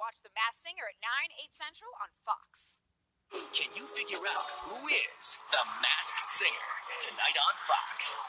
Watch The Masked Singer at 9, 8 Central on Fox. Can you figure out who is the Masked Singer tonight on Fox?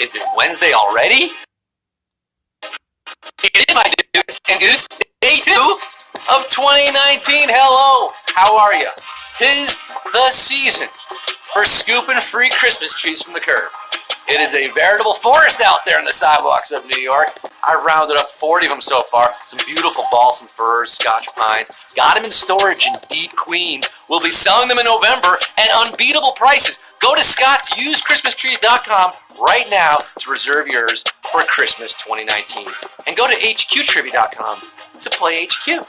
Is it Wednesday already? It is, my dudes and dudes. Day 2 of 2019. Hello, how are you? 'Tis the season for scooping free Christmas trees from the curb. It is a veritable forest out there in the sidewalks of New York. I've rounded up 40 of them so far. Some beautiful balsam firs, Scotch pines. Got them in storage in deep Queens. We'll be selling them in November at unbeatable prices. Go to ScottsUsedChristmasTrees.com right now to reserve yours for Christmas 2019. And go to HQTrivia.com to play HQ.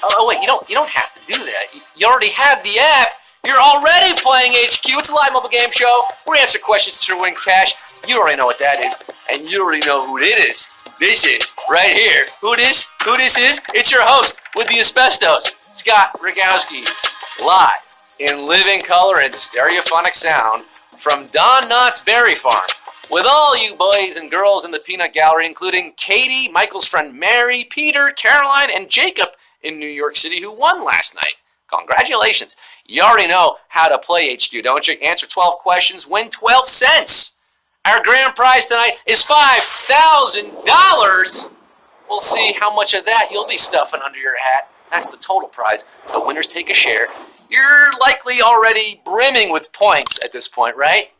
Oh wait, you don't have to do that. You already have the app. You're already playing HQ. It's a live mobile game show. We answer questions to win cash. You already know what that is. And you already know who it is. This is right here. Who this is? It's your host with the asbestos, Scott Rogowski, live in living color and stereophonic sound from Don Knott's Berry Farm. With all you boys and girls in the peanut gallery, including Katie, Michael's friend Mary, Peter, Caroline, and Jacob in New York City who won last night. Congratulations. You already know how to play HQ, don't you? Answer 12 questions, win 12 cents. Our grand prize tonight is $5,000. We'll see how much of that you'll be stuffing under your hat. That's the total prize. The winners take a share. You're likely already brimming with points at this point, right?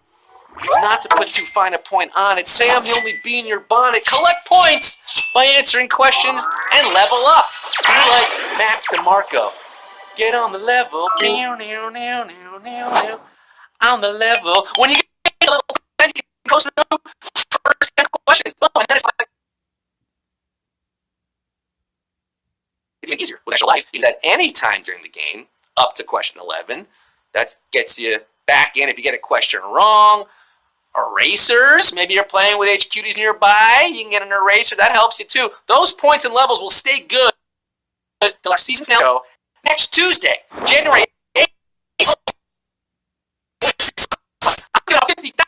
Not to put too fine a point on it, Sam, the only bee in your bonnet. Collect points by answering questions and level up. Be like Mac DeMarco. Get on the level. On the level. When you get to level 10, you can go through first 10 questions. Boom, and then it's like it's even easier with extra life. You do that any time during the game, up to question 11. That gets you back in if you get a question wrong. Erasers. Maybe you're playing with HQTs nearby. You can get an eraser. That helps you too. Those points and levels will stay good till our season finale next Tuesday, January 8th. I'm going to 50,000.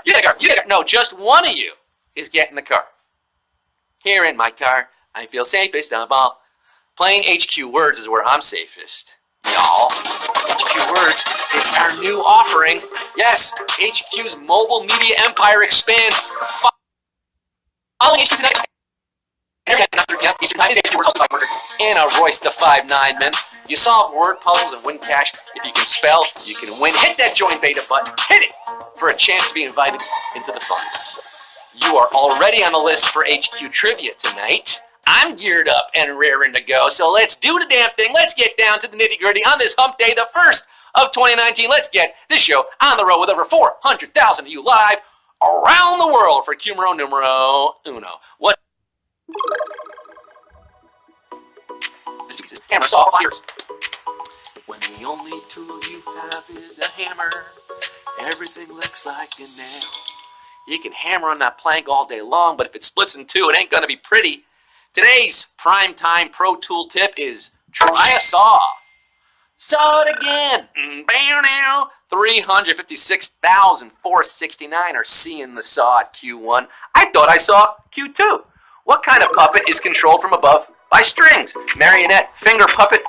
You get a car. No, just one of you is getting the car. Here in my car, I feel safest of all. Playing HQ Words is where I'm safest. Y'all, HQ Words, it's our new offering. Yes, HQ's mobile media empire expands. Following HQ tonight. And a Royce to 5.9 You solve word puzzles and win cash. If you can spell, you can win. Hit that join beta button. Hit it for a chance to be invited into the fun. You are already on the list for HQ Trivia tonight. I'm geared up and raring to go, so let's do the damn thing. Let's get down to the nitty-gritty on this hump day, the first of 2019. Let's get this show on the road with over 400,000 of you live around the world for Cumero Numero Uno. What? This is hammer saw fires. When the only tool you have is a hammer, everything looks like a nail. You can hammer on that plank all day long, but if it splits in two, it ain't gonna be pretty. Today's primetime pro tool tip is try a saw. Saw it again. 356,469 are seeing the saw at Q1. I thought I saw Q2. What kind of puppet is controlled from above by strings? Marionette, finger puppet.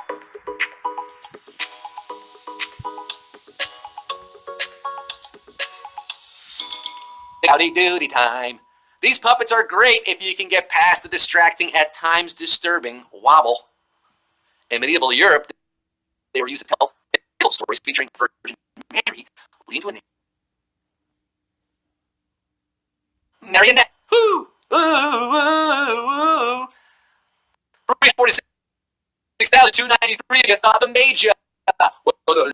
Howdy doody time. These puppets are great if you can get past the distracting, at times disturbing wobble. In medieval Europe, they were used to tell medieval stories featuring Virgin Mary leading to a marionette. Whoo! Ooh, ooh, ooh. 46,000 293, you thought the major was a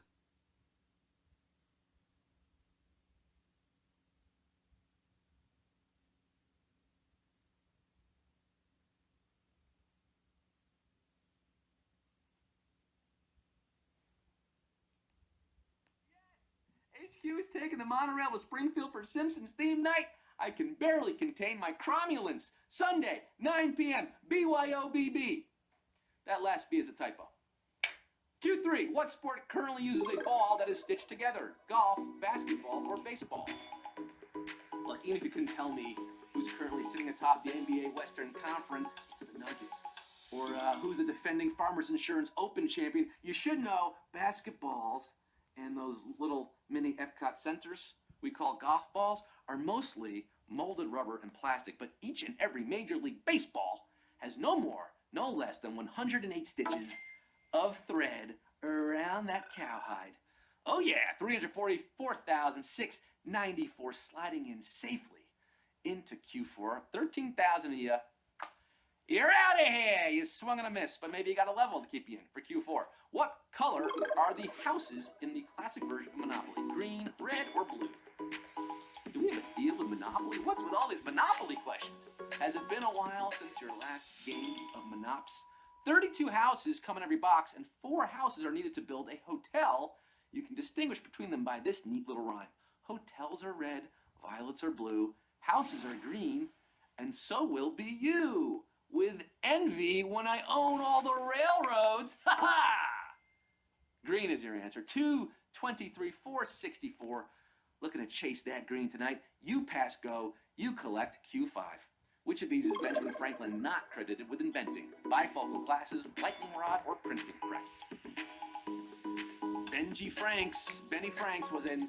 HQ is taking the monorail to Springfield for Simpsons theme night. I can barely contain my cromulence. Sunday, 9 p.m., BYOBB. That last B is a typo. Q3, what sport currently uses a ball that is stitched together? Golf, basketball, or baseball? Look, even if you couldn't tell me who's currently sitting atop the NBA Western Conference, it's the Nuggets. Or who's the defending Farmers Insurance Open champion, you should know basketballs and those little mini Epcot centers we call golf balls are mostly molded rubber and plastic, but each and every Major League Baseball has no more, no less than 108 stitches of thread around that cowhide. Oh yeah, 344,694 sliding in safely into Q4. 13,000 of you. You're out of here. You swung and a miss, but maybe you got a level to keep you in for Q4. What color are the houses in the classic version of Monopoly? Green, red, or blue? Do we have a deal with Monopoly? What's with all these Monopoly questions? Has it been a while since your last game of Monops? 32 houses come in every box, and 4 houses are needed to build a hotel. You can distinguish between them by this neat little rhyme. Hotels are red, violets are blue, houses are green, and so will be you. With envy when I own all the railroads. Ha ha! Green is your answer. 223, 464. Looking to chase that green tonight. You pass go. You collect Q5. Which of these is Benjamin Franklin not credited with inventing? Bifocal glasses, lightning rod, or printing press? Benny Franks was an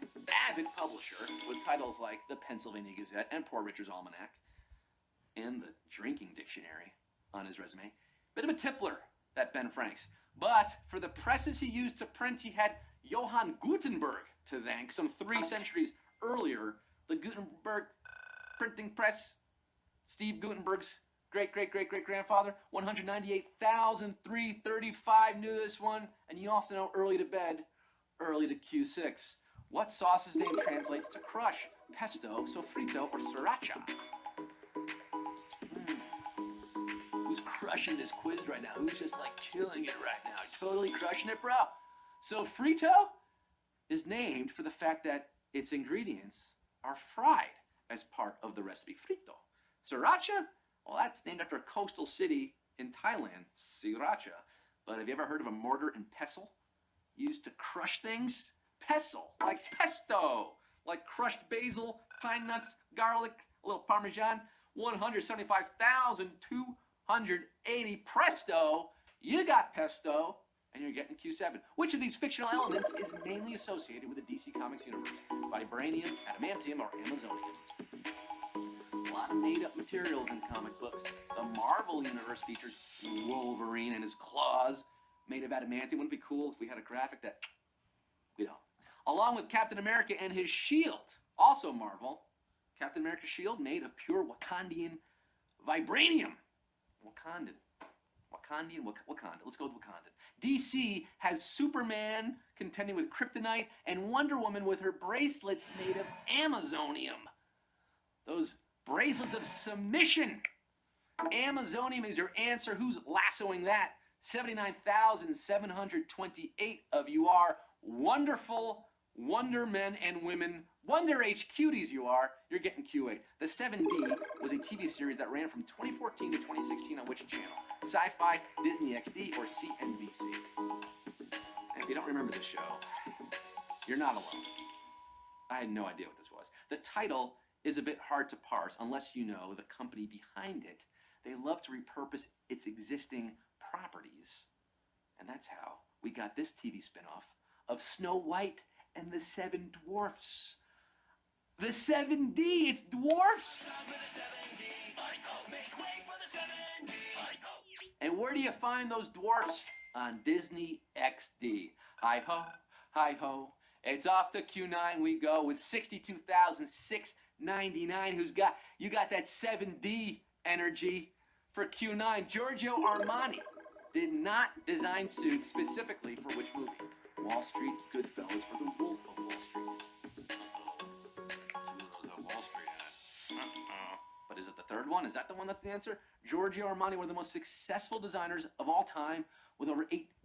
avid publisher with titles like the Pennsylvania Gazette and Poor Richard's Almanac and the Drinking Dictionary on his resume. Bit of a tippler, that Ben Franks. But for the presses he used to print, he had Johann Gutenberg to thank. Some 3 centuries earlier, the Gutenberg printing press, Steve Gutenberg's great-great-great-great-grandfather, 198,335 knew this one. And you also know early to bed, early to Q6. What sauce's name translates to crush? Pesto, sofrito, or sriracha? Who's crushing this quiz right now? Who's just like killing it right now? Totally crushing it, bro. Sofrito is named for the fact that its ingredients are fried as part of the recipe. Frito. Sriracha? Well, that's named after a coastal city in Thailand, Sriracha. But have you ever heard of a mortar and pestle used to crush things? Pestle, like pesto, like crushed basil, pine nuts, garlic, a little Parmesan, 175,280 presto. You got pesto, and you're getting Q7. Which of these fictional elements is mainly associated with the DC Comics universe? Vibranium, adamantium, or Amazonium? A lot of made-up materials in comic books. The Marvel universe features Wolverine and his claws made of adamantium. Wouldn't it be cool if we had a graphic that, along with Captain America and his shield, also Marvel. Captain America's shield made of pure Wakandian vibranium. Wakanda. Let's go with Wakanda. DC has Superman contending with kryptonite and Wonder Woman with her bracelets made of Amazonium. Those bracelets of submission. Amazonium is your answer. Who's lassoing that? 79,728 of you are wonderful Wonder Men and Women. Wonder H cuties you are. You're getting Q8. The 7D was a TV series that ran from 2014 to 2016 on which channel? Sci-Fi, Disney XD, or CNBC? And if you don't remember this show, you're not alone. I had no idea what this was. The title is a bit hard to parse unless you know the company behind it. They love to repurpose its existing properties. And that's how we got this TV spinoff of Snow White and the 7 Dwarfs. The 7D, it's dwarfs! And where do you find those dwarfs? On Disney XD. Hi-ho, it's off to Q9 we go with 62,699. You got that 7D energy for Q9. Giorgio Armani did not design suits specifically for which movie? Wall Street, Goodfellas, or The Wolf of Wall Street? Wall Street. But is it the third one? Is that the one that's the answer? Giorgio Armani, one of the most successful designers of all time, with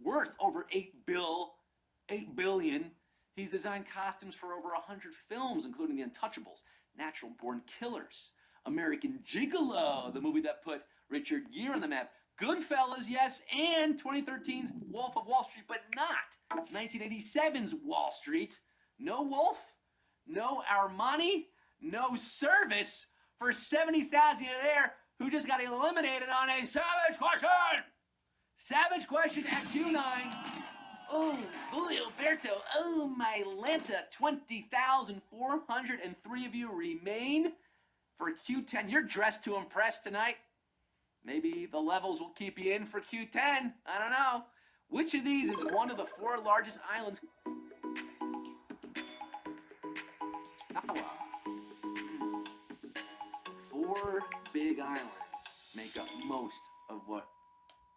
worth over $8 billion. He's designed costumes for over 100 films, including The Untouchables, Natural Born Killers, American Gigolo, the movie that put Richard Gere on the map, Goodfellas, yes, and 2013's Wolf of Wall Street, but not 1987's Wall Street. No Wolf, no Armani, no service for 70,000 there who just got eliminated on a savage question. Savage question at Q9. Oh, Julio Alberto. Oh, my Lanta. 20,403 of you remain for Q10. You're dressed to impress tonight. Maybe the levels will keep you in for Q10. I don't know. Which of these is one of the 4 largest islands? Kawa. 4 big islands make up most of what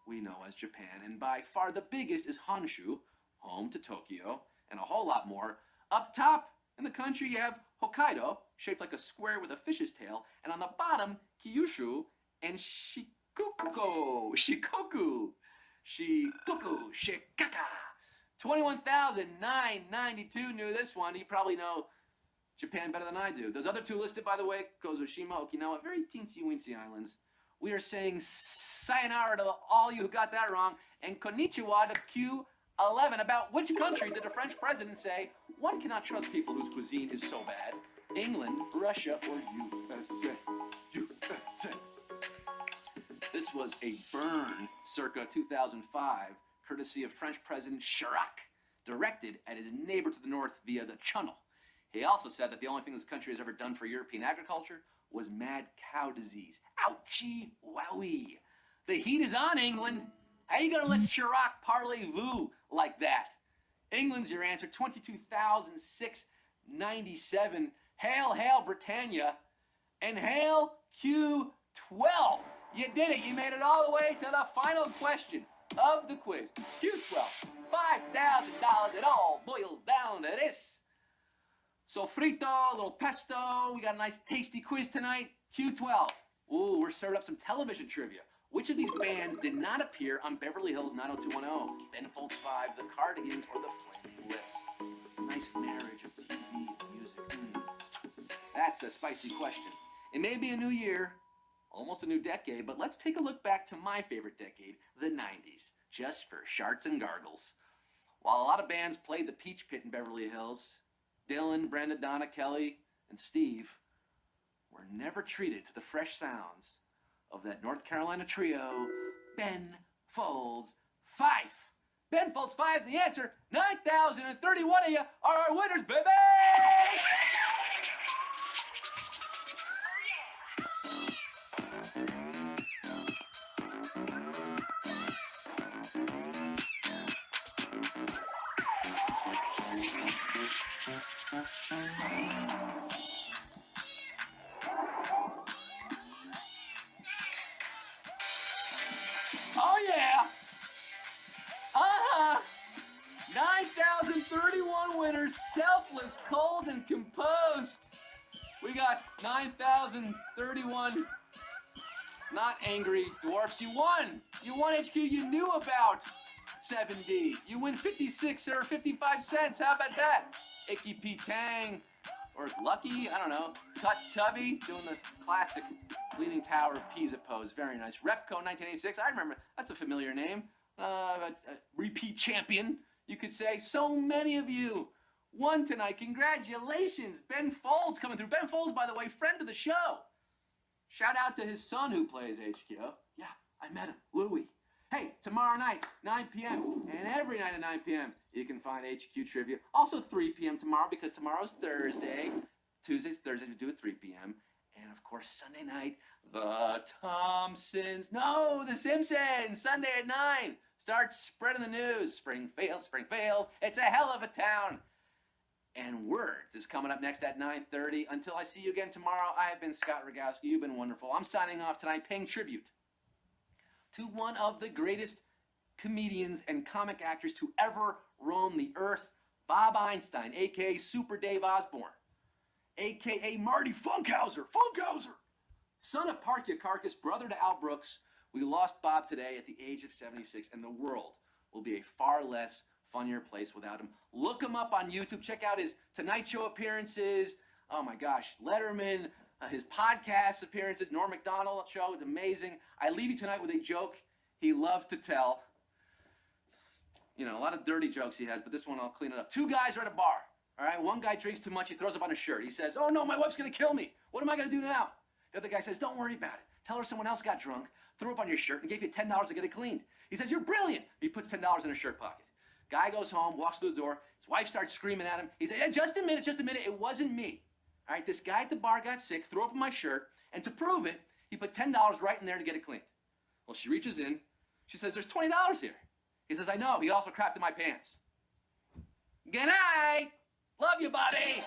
we know as Japan, and by far the biggest is Honshu, home to Tokyo, and a whole lot more. Up top in the country you have Hokkaido, shaped like a square with a fish's tail, and on the bottom, Kyushu and Shikoku, Shikaka. 21,992 knew this one. You probably know Japan better than I do. Those other 2 listed, by the way, Kozushima, Okinawa, very teensy-weensy islands. We are saying sayonara to all you who got that wrong, and konnichiwa to Q11. About which country did the French president say, one cannot trust people whose cuisine is so bad? England, Russia, or USA? USA. This was a burn circa 2005, courtesy of French President Chirac, directed at his neighbor to the north via the Channel. He also said that the only thing this country has ever done for European agriculture was mad cow disease. Ouchie wowie. The heat is on, England. How you gonna let Chirac parlez-vous like that? England's your answer. 22,697. Hail, hail, Britannia. And hail Q12. You did it. You made it all the way to the final question of the quiz. Q12. $5,000. It all boils down to this. Sofrito, a little pesto. We got a nice tasty quiz tonight. Q12. Ooh, we're serving up some television trivia. Which of these bands did not appear on Beverly Hills 90210? Ben Folds 5, The Cardigans, or The Flaming Lips? Nice marriage of TV and music. That's a spicy question. It may be a new year, almost a new decade, but let's take a look back to my favorite decade, the 90s, just for sharts and gargles. While a lot of bands played the Peach Pit in Beverly Hills, Dylan, Brenda, Donna, Kelly, and Steve were never treated to the fresh sounds of that North Carolina trio, Ben Folds 5. Ben Folds 5 is the answer. 9,031 of you are our winners, baby! Oh, yeah. 9,031 winners, selfless, cold, and composed. We got 9,031 not angry dwarfs. You won. You won, HQ. You knew about 7D. You win 56 or 55 cents. How about that? Icky P. Tang. Or Lucky, I don't know. Cut Tubby doing the classic Leaning Tower of Pisa pose. Very nice. Repco 1986. I remember. That's a familiar name. A repeat champion, you could say. So many of you won tonight. Congratulations. Ben Folds coming through. Ben Folds, by the way, friend of the show. Shout out to his son who plays HQ. Yeah, I met him. Louie. Hey, tomorrow night, 9 p.m. And every night at 9 p.m. you can find HQ Trivia. Also 3 p.m. tomorrow because tomorrow's Thursday. Tuesday's Thursday to do at 3 p.m. And of course, Sunday night, The Thompsons. No, The Simpsons. Sunday at 9. Start spreading the news. Springfield, Springfield. It's a hell of a town. And Words is coming up next at 9:30. Until I see you again tomorrow, I have been Scott Rogowski. You've been wonderful. I'm signing off tonight, paying tribute to one of the greatest comedians and comic actors to ever roam the earth. Bob Einstein, a.k.a. Super Dave Osborne, a.k.a. Marty Funkhauser, son of Parkia Carcass, brother to Al Brooks. We lost Bob today at the age of 76, and the world will be a far less funnier place without him. Look him up on YouTube. Check out his Tonight Show appearances. Oh my gosh, Letterman, his podcast appearances, Norm Macdonald show is amazing. I leave you tonight with a joke he loves to tell. You know, a lot of dirty jokes he has, but this one I'll clean it up. Two guys are at a bar, all right? One guy drinks too much. He throws up on his shirt. He says, oh, no, my wife's going to kill me. What am I going to do now? The other guy says, don't worry about it. Tell her someone else got drunk, threw up on your shirt, and gave you $10 to get it cleaned. He says, you're brilliant. He puts $10 in his shirt pocket. Guy goes home, walks through the door. His wife starts screaming at him. He says, hey, just a minute. It wasn't me. All right, this guy at the bar got sick, threw up on my shirt, and to prove it, he put $10 right in there to get it cleaned. Well, she reaches in. She says, there's $20 here. He says, I know. He also crapped in my pants. Good night. Love you, buddy.